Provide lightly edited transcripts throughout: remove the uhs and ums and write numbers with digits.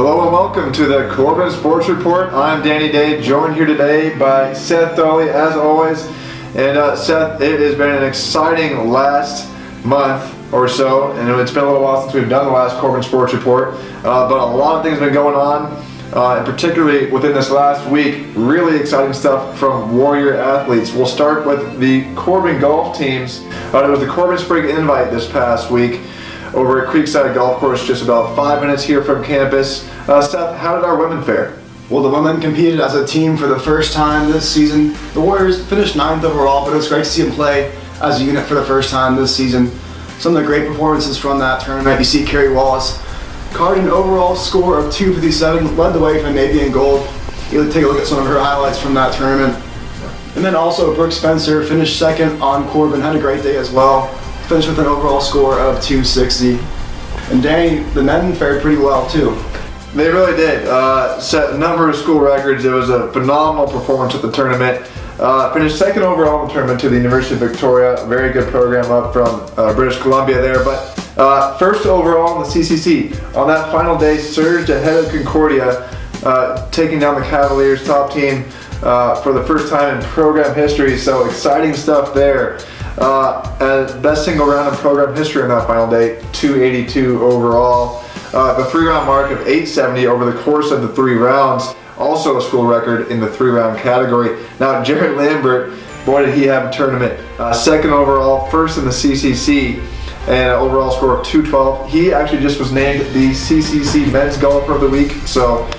Hello and welcome to the Corban Sports Report. I'm Danny Day, joined here today by Seth Thorley, as always. And Seth, it has been an exciting last month or so, and it's been a little while since we've done the last Corban Sports Report, but a lot of things have been going on, and particularly within this last week, really exciting stuff from Warrior athletes. We'll start with the Corban golf teams. It was the Corban Spring Invite this past week over at Creekside Golf Course, just about 5 minutes here from campus. Seth, how did our women fare? Well, the women competed as a team for the first time this season. The Warriors finished 9th overall, but it was great to see them play as a unit for the first time this season. Some of the great performances from that tournament, you see Carrie Wallace card an overall score of 257, led the way for navy and gold. You take a look at some of her highlights from that tournament. And then also Brooke Spencer finished second on Corban, had a great day as well. Finished with an overall score of 260. And Danny, the men fared pretty well too. They really did. Set a number of school records. It was a phenomenal performance at the tournament. Finished second overall in the tournament to the University of Victoria. A very good program up from British Columbia there. But first overall in the CCC. On that final day, surged ahead of Concordia, taking down the Cavaliers top team for the first time in program history. So exciting stuff there. Best single round in program history on that final day, 282 overall. The 3-round mark of 870 over the course of the 3 rounds, also a school record in the 3-round category. Now Jared Lambert, boy did he have a tournament. Second overall, first in the CCC, and an overall score of 212. He actually just was named the CCC Men's Golfer of the Week, so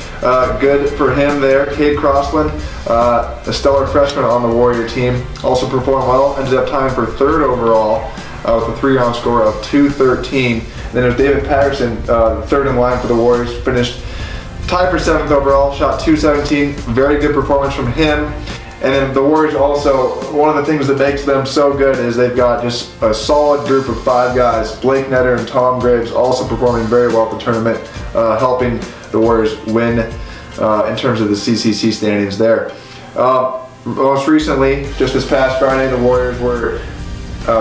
good for him there. Cade Crossland, a stellar freshman on the Warrior team, also performed well, ended up tying for 3rd overall with a 3-round score of 213. Then there's David Patterson, 3rd in line for the Warriors, finished tied for 7th overall, shot 217, very good performance from him. And then the Warriors also, one of the things that makes them so good is they've got just a solid group of 5 guys. Blake Netter and Tom Graves also performing very well at the tournament, helping the Warriors win in terms of the CCC standings there. Most recently, just this past Friday, the Warriors were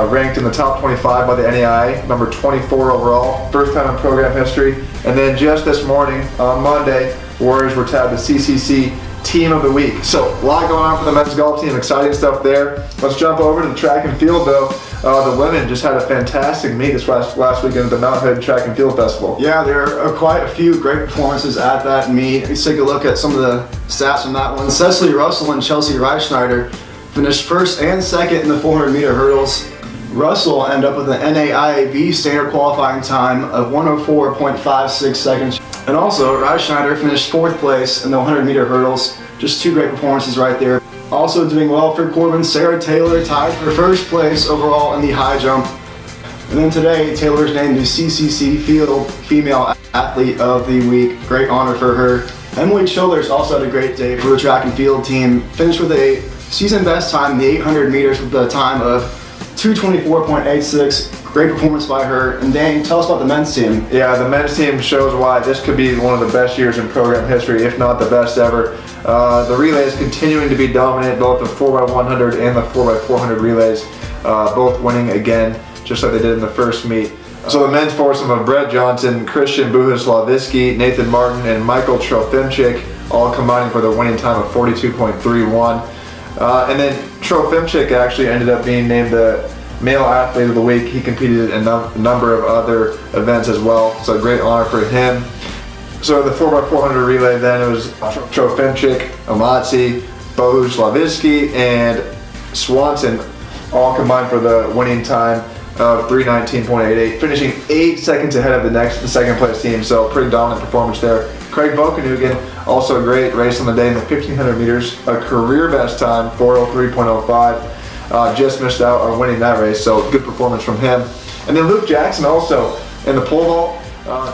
ranked in the top 25 by the NAIA, number 24 overall, first time in program history. And then just this morning, on Monday, Warriors were tabbed the CCC Team of the Week. So a lot going on for the men's golf team, exciting stuff there. Let's jump over to the track and field though. The women just had a fantastic meet this last weekend at the Mount Hood Track and Field Festival. Yeah, there are quite a few great performances at that meet. Let's take a look at some of the stats from that one. Cecily Russell and Chelsea Reichschneider finished 1st and 2nd in the 400-meter hurdles. Russell ended up with an NAIAB standard qualifying time of 104.56 seconds. And also, Reichschneider finished 4th place in the 100-meter hurdles. Just 2 great performances right there. Also doing well for Corban, Sarah Taylor tied for 1st place overall in the high jump. And then today, Taylor was named the CCC Field Female Athlete of the Week. Great honor for her. Emily Childers also had a great day for the track and field team. Finished with a season best time in the 800 meters with a time of 224.86. Great performance by her. And Dane, tell us about the men's team. Yeah, the men's team shows why this could be one of the best years in program history, if not the best ever. The relays continuing to be dominant, both the 4x100 and the 4x400 relays, both winning again, just like they did in the first meet. So the men's foursome of Brett Johnson, Christian Buhaslavisky, Nathan Martin, and Michael Trofimchik, all combining for the winning time of 42.31. And then Trofimchik actually ended up being named the Male Athlete of the Week. He competed in a number of other events as well, so great honor for him. So the 4x400 relay then, it was Trofimchik, Amatsi, Bohuslavisky, and Swanson all combined for the winning time of 319.88, finishing 8 seconds ahead of the second place team, so pretty dominant performance there. Craig Bokenugan, also a great race on the day in the 1500 meters, a career best time, 403.05. Just missed out on winning that race, so good performance from him. And then Luke Jackson also in the pole vault,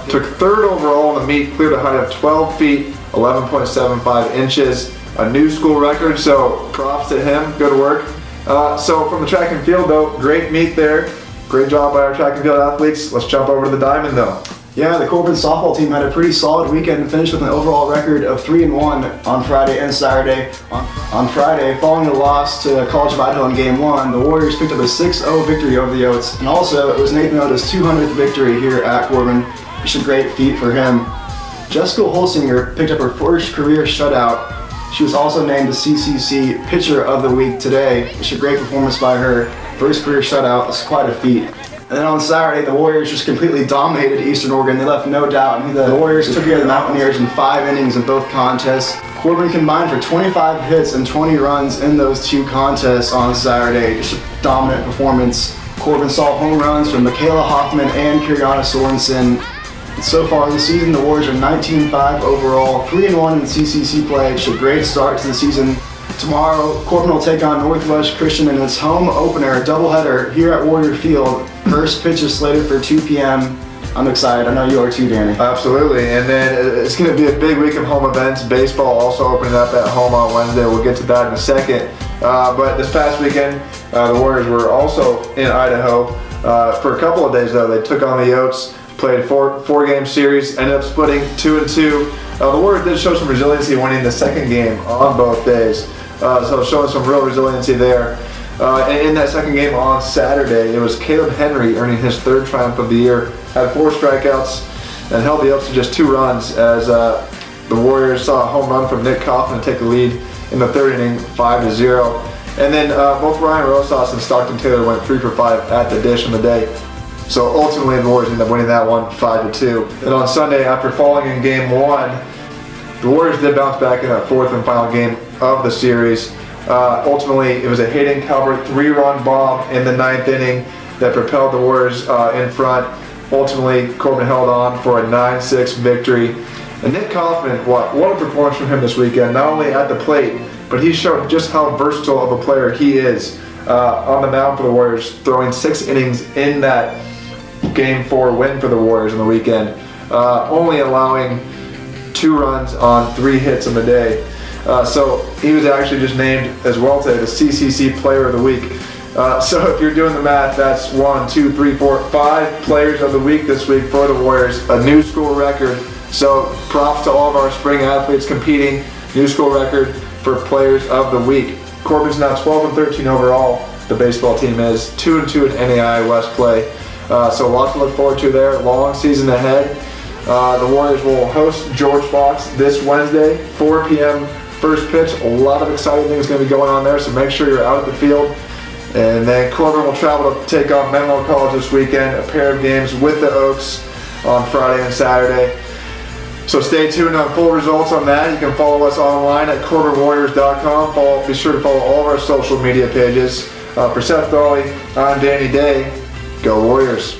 took 3rd overall in the meet, cleared a height of 12 feet, 11.75 inches, a new school record, so props to him, good work. So from the track and field though, great meet there, great job by our track and field athletes. Let's jump over to the diamond though. Yeah, the Corban softball team had a pretty solid weekend and finished with an overall record of 3-1 on Friday and Saturday. On Friday, following the loss to College of Idaho in Game 1, the Warriors picked up a 6-0 victory over the Oats. And also, it was Nathan Oda's 200th victory here at Corban. It's a great feat for him. Jessica Holsinger picked up her first career shutout. She was also named the CCC Pitcher of the Week today. It's a great performance by her. First career shutout is quite a feat. And then on Saturday, the Warriors just completely dominated Eastern Oregon. They left no doubt. The Warriors took care of the Mountaineers in 5 innings in both contests. Corban combined for 25 hits and 20 runs in those 2 contests on Saturday. Just a dominant performance. Corban saw home runs from Michaela Hoffman and Kiriana Sorensen. And so far this season, the Warriors are 19-5 overall, 3-1 in CCC play. It's a great start to the season. Tomorrow, Corban will take on Northwest Christian in its home opener, a doubleheader here at Warrior Field. First pitch is slated for 2 p.m. I'm excited. I know you are too, Danny. Absolutely. And then it's going to be a big week of home events. Baseball also opening up at home on Wednesday. We'll get to that in a second. But this past weekend, the Warriors were also in Idaho for a couple of days, though. They took on the Yotes, played a four-game series, ended up splitting 2-2. The Warriors did show some resiliency winning the second game on both days. So showing some real resiliency there. And in that second game on Saturday, it was Caleb Henry earning his 3rd triumph of the year. Had 4 strikeouts and held the Oaks to just 2 runs as the Warriors saw a home run from Nick Kaufman take the lead in the 3rd inning, 5-0. And then both Ryan Rosas and Stockton Taylor went 3 for 5 at the dish on the day. So ultimately, the Warriors ended up winning that one 5-2. And on Sunday, after falling in Game 1, the Warriors did bounce back in that 4th and final game of the series. Ultimately, it was a Hayden Calvert 3-run bomb in the 9th inning that propelled the Warriors in front. Ultimately, Corban held on for a 9-6 victory. And Nick Kaufman, what a performance from him this weekend, not only at the plate, but he showed just how versatile of a player he is on the mound for the Warriors, throwing 6 innings in that Game 4 win for the Warriors on the weekend, only allowing 2 runs on 3 hits on the day. So he was actually just named as well today the CCC Player of the Week. So if you're doing the math, that's 1, 2, 3, 4, 5 Players of the Week this week for the Warriors, a new school record. So props to all of our spring athletes competing, new school record for Players of the Week. Corban's now 12-13 overall. The baseball team is 2-2 in NAIA West play. So a lot to look forward to there. Long season ahead. The Warriors will host George Fox this Wednesday, 4 p.m. first pitch. A lot of exciting things going to be going on there, so make sure you're out at the field. And then Corban will travel to take on Menlo College this weekend, a pair of games with the Oaks on Friday and Saturday. So stay tuned on full results on that. You can follow us online at CorbanWarriors.com. Be sure to follow all of our social media pages. For Seth Dolly, I'm Danny Day. Go Warriors.